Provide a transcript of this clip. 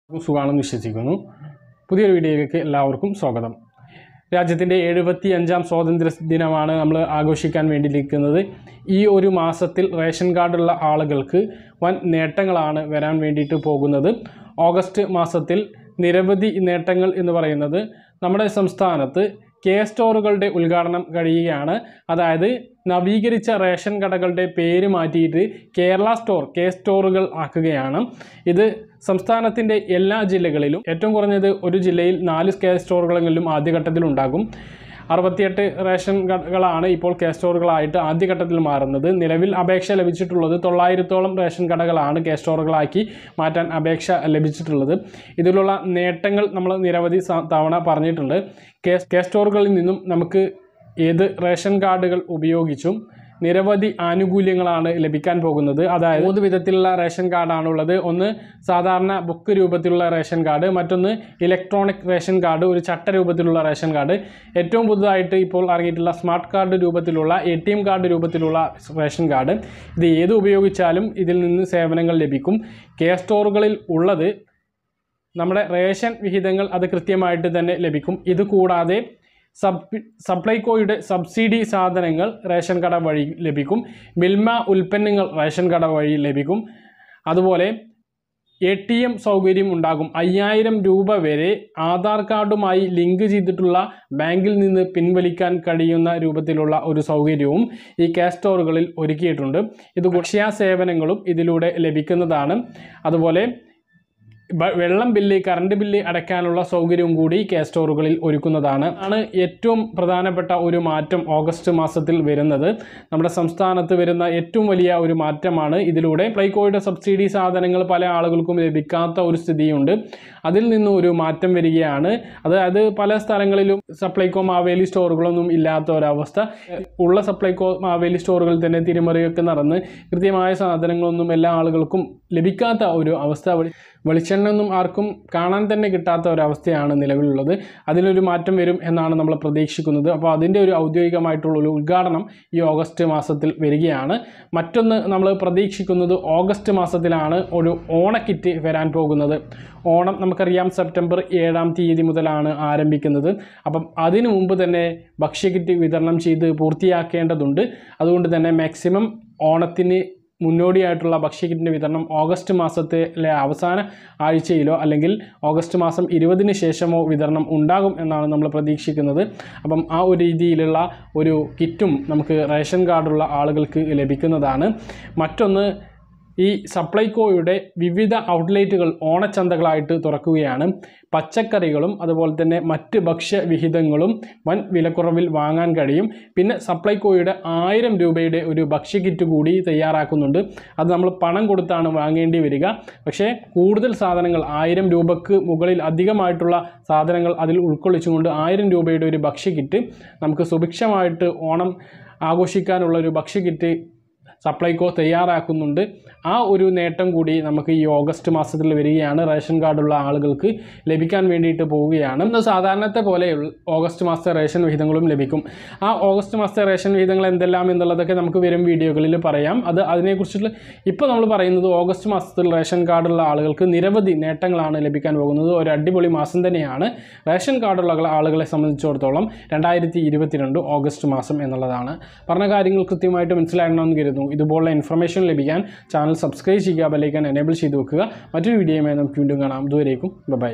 സുഖാണെന്ന് വിശ്വസിക്കുന്നു. പുതിയൊരു വീഡിയോയിലേക്ക് എല്ലാവർക്കും സ്വാഗതം. രാജ്യത്തിൻ്റെ 75ാം സ്വാതന്ത്ര്യ ദിനമാണ് നമ്മൾ ആഘോഷിക്കാൻ വേണ്ടിയിരിക്കുന്നത്. ഈ ഒരു മാസത്തിൽ റേഷൻ കാർഡുള്ള ആളുകൾക്ക് വൻ നേട്ടങ്ങളാണ് വരാൻ വേണ്ടിയിട്ട് പോകുന്നത്. ഓഗസ്റ്റ് മാസത്തിൽ നിരവധി നേട്ടങ്ങൾ എന്ന് പറയുന്നത് നമ്മുടെ സംസ്ഥാനത്ത് സ്റ്റോറുകളുടെ ഉദ്ഘാടനം കഴിയുകയാണ്. അതായത് നവീകരിച്ച റേഷൻ കടകളുടെ പേര് മാറ്റിയിട്ട് കേരള സ്റ്റോറുകൾ ആക്കുകയാണ്. ഇത് സംസ്ഥാനത്തിൻ്റെ എല്ലാ ജില്ലകളിലും ഏറ്റവും കുറഞ്ഞത് ഒരു ജില്ലയിൽ 4 സ്റ്റോറുകളെങ്കിലും ആദ്യഘട്ടത്തിലുണ്ടാകും. 68 റേഷൻ കടകളാണ് ഇപ്പോൾ സ്റ്റോറുകളായിട്ട് ആദ്യഘട്ടത്തിൽ മാറുന്നത്. നിലവിൽ അപേക്ഷ ലഭിച്ചിട്ടുള്ളത് 900ഓളം റേഷൻ കടകളാണ് സ്റ്റോറുകളാക്കി മാറ്റാൻ അപേക്ഷ ലഭിച്ചിട്ടുള്ളത്. ഇതിലുള്ള നേട്ടങ്ങൾ നമ്മൾ നിരവധി തവണ പറഞ്ഞിട്ടുണ്ട്. സ്റ്റോറുകളിൽ നിന്നും നമുക്ക് ഏത് റേഷൻ കാർഡുകൾ ഉപയോഗിച്ചും നിരവധി ആനുകൂല്യങ്ങളാണ് ലഭിക്കാൻ പോകുന്നത്. അതായത് 3 വിധത്തിലുള്ള റേഷൻ കാർഡാണുള്ളത്. ഒന്ന് സാധാരണ ബുക്ക് രൂപത്തിലുള്ള റേഷൻ കാർഡ്, മറ്റൊന്ന് ഇലക്ട്രോണിക് റേഷൻ കാർഡ്, ഒരു ചട്ട രൂപത്തിലുള്ള റേഷൻ കാർഡ്, ഏറ്റവും പുതുതായിട്ട് ഇപ്പോൾ ഇറങ്ങിയിട്ടുള്ള സ്മാർട്ട് കാർഡ് രൂപത്തിലുള്ള ATM കാർഡ് രൂപത്തിലുള്ള റേഷൻ കാർഡ്. ഇത് ഏത് ഉപയോഗിച്ചാലും ഇതിൽ നിന്ന് സേവനങ്ങൾ ലഭിക്കും. സ്റ്റോറുകളിൽ ഉള്ളത് നമ്മുടെ റേഷൻ വിഹിതങ്ങൾ അത് കൃത്യമായിട്ട് തന്നെ ലഭിക്കും. ഇത് കൂടാതെ സപ്ലൈകോയുടെ സബ്സിഡി സാധനങ്ങൾ റേഷൻ കട വഴി ലഭിക്കും. മിൽമ ഉൽപ്പന്നങ്ങൾ റേഷൻ കട വഴി ലഭിക്കും. അതുപോലെ ATM സൗകര്യം ഉണ്ടാകും. 5000 രൂപ വരെ ആധാർ കാർഡുമായി ലിങ്ക് ചെയ്തിട്ടുള്ള ബാങ്കിൽ നിന്ന് പിൻവലിക്കാൻ കഴിയുന്ന രൂപത്തിലുള്ള ഒരു സൗകര്യവും ഈ സ്റ്റോറുകളിൽ ഒരുക്കിയിട്ടുണ്ട്. ഇത് ഭക്ഷ്യ സേവനങ്ങളും ഇതിലൂടെ ലഭിക്കുന്നതാണ്. അതുപോലെ വെള്ളം ബില്ല്, കറണ്ട് ബില്ല് അടയ്ക്കാനുള്ള സൗകര്യവും കൂടി സ്റ്റോറുകളിൽ ഒരുക്കുന്നതാണ്. ആണ് ഏറ്റവും പ്രധാനപ്പെട്ട ഒരു മാറ്റം ഓഗസ്റ്റ് മാസത്തിൽ വരുന്നത്. നമ്മുടെ സംസ്ഥാനത്ത് വരുന്ന ഏറ്റവും വലിയ ഒരു മാറ്റമാണ് ഇതിലൂടെ. സപ്ലൈകോയുടെ സബ്സിഡി സാധനങ്ങൾ പല ആളുകൾക്കും ലഭിക്കാത്ത ഒരു സ്ഥിതിയുണ്ട്. അതിൽ നിന്നും ഒരു മാറ്റം വരികയാണ്. അതായത് പല സ്ഥലങ്ങളിലും സപ്ലൈകോ മാവേലി സ്റ്റോറുകളൊന്നും ഇല്ലാത്ത ഒരവസ്ഥ. ഉള്ള സപ്ലൈകോ മാവേലി സ്റ്റോറുകളിൽ തന്നെ തിരിമറിയൊക്കെ നടന്ന് കൃത്യമായ സാധനങ്ങളൊന്നും എല്ലാ ആളുകൾക്കും ലഭിക്കാത്ത ഒരു അവസ്ഥ. വെളിച്ചെണ്ണൊന്നും ആർക്കും കാണാൻ തന്നെ കിട്ടാത്ത ഒരവസ്ഥയാണ് നിലവിലുള്ളത്. അതിലൊരു മാറ്റം വരും എന്നാണ് നമ്മൾ പ്രതീക്ഷിക്കുന്നത്. അപ്പോൾ അതിൻ്റെ ഒരു ഔദ്യോഗികമായിട്ടുള്ളൊരു ഉദ്ഘാടനം ഈ ഓഗസ്റ്റ് മാസത്തിൽ വരികയാണ്. മറ്റൊന്ന് നമ്മൾ പ്രതീക്ഷിക്കുന്നത് ഓഗസ്റ്റ് മാസത്തിലാണ് ഒരു ഓണക്കിറ്റ് വരാൻ പോകുന്നത്. ഓണം നമുക്കറിയാം സെപ്റ്റംബർ 7-ാം തീയതി മുതലാണ് ആരംഭിക്കുന്നത്. അപ്പം അതിനു മുമ്പ് തന്നെ ഭക്ഷ്യക്കിറ്റ് വിതരണം ചെയ്ത് പൂർത്തിയാക്കേണ്ടതുണ്ട്. അതുകൊണ്ട് തന്നെ മാക്സിമം ഓണത്തിന് മുന്നോടിയായിട്ടുള്ള ഭക്ഷ്യക്കിറ്റിൻ്റെ വിതരണം ഓഗസ്റ്റ് മാസത്തിലെ അവസാന ആഴ്ചയിലോ അല്ലെങ്കിൽ ഓഗസ്റ്റ് മാസം 20-ന് ശേഷമോ വിതരണം ഉണ്ടാകും എന്നാണ് നമ്മൾ പ്രതീക്ഷിക്കുന്നത്. അപ്പം ആ ഒരു രീതിയിലുള്ള ഒരു കിറ്റും നമുക്ക് റേഷൻ കാർഡുള്ള ആളുകൾക്ക് ലഭിക്കുന്നതാണ്. മറ്റൊന്ന്, ഈ സപ്ലൈകോയുടെ വിവിധ ഔട്ട്ലെറ്റുകൾ ഓണച്ചന്തകളായിട്ട് തുറക്കുകയാണ്. പച്ചക്കറികളും അതുപോലെ തന്നെ മറ്റ് ഭക്ഷ്യവിഹിതങ്ങളും വൻ വിലക്കുറവിൽ വാങ്ങാൻ കഴിയും. പിന്നെ സപ്ലൈകോയുടെ 1000 രൂപയുടെ ഒരു ഭക്ഷ്യക്കിറ്റ് കൂടി തയ്യാറാക്കുന്നുണ്ട്. അത് നമ്മൾ പണം കൊടുത്താണ് വാങ്ങേണ്ടി വരിക. പക്ഷേ കൂടുതൽ സാധനങ്ങൾ 1000 രൂപക്ക് മുകളിൽ അധികമായിട്ടുള്ള സാധനങ്ങൾ അതിൽ ഉൾക്കൊള്ളിച്ചുകൊണ്ട് 1000 രൂപയുടെ ഒരു ഭക്ഷ്യക്കിറ്റ് നമുക്ക് സുഭിക്ഷമായിട്ട് ഓണം ആഘോഷിക്കാനുള്ള ഒരു ഭക്ഷ്യക്കിറ്റ് സപ്ലൈകോ തയ്യാറാക്കുന്നുണ്ട്. ആ ഒരു നേട്ടം കൂടി നമുക്ക് ഈ ഓഗസ്റ്റ് മാസത്തിൽ വരികയാണ്. റേഷൻ കാർഡുള്ള ആളുകൾക്ക് ലഭിക്കാൻ വേണ്ടിയിട്ട് പോവുകയാണ്. ഇന്ന് സാധാരണത്തെ പോലെ ഓഗസ്റ്റ് മാസത്തെ റേഷൻ വിഹിതങ്ങളും ലഭിക്കും. ആ ഓഗസ്റ്റ് മാസത്തെ റേഷൻ വിഹിതങ്ങൾ എന്തെല്ലാം എന്നുള്ളതൊക്കെ നമുക്ക് വരും വീഡിയോകളിൽ പറയാം. അതിനെക്കുറിച്ചുള്ള ഇപ്പോൾ നമ്മൾ പറയുന്നത് ഓഗസ്റ്റ് മാസത്തിൽ റേഷൻ കാർഡുള്ള ആളുകൾക്ക് നിരവധി നേട്ടങ്ങളാണ് ലഭിക്കാൻ പോകുന്നത്. ഒരു അടിപൊളി മാസം തന്നെയാണ് റേഷൻ കാർഡുള്ള ആളുകളെ സംബന്ധിച്ചിടത്തോളം 2022 ഓഗസ്റ്റ് മാസം എന്നുള്ളതാണ്. പറഞ്ഞ കാര്യങ്ങൾ കൃത്യമായിട്ട് മനസ്സിലാകണമെന്ന് കരുതുന്നു. ഇതുപോലുള്ള ഇൻഫർമേഷൻ ലഭിക്കാൻ ചാനൽ സബ്സ്ക്രൈബ് ചെയ്യുക, ബെൽ ഐക്കൺ എനേബിൾ ചെയ്ത് വെക്കുക. മറ്റൊരു വീഡിയോയുമായി നമുക്ക് വീണ്ടും കാണാം. ഇതുവരേക്കും ബൈ.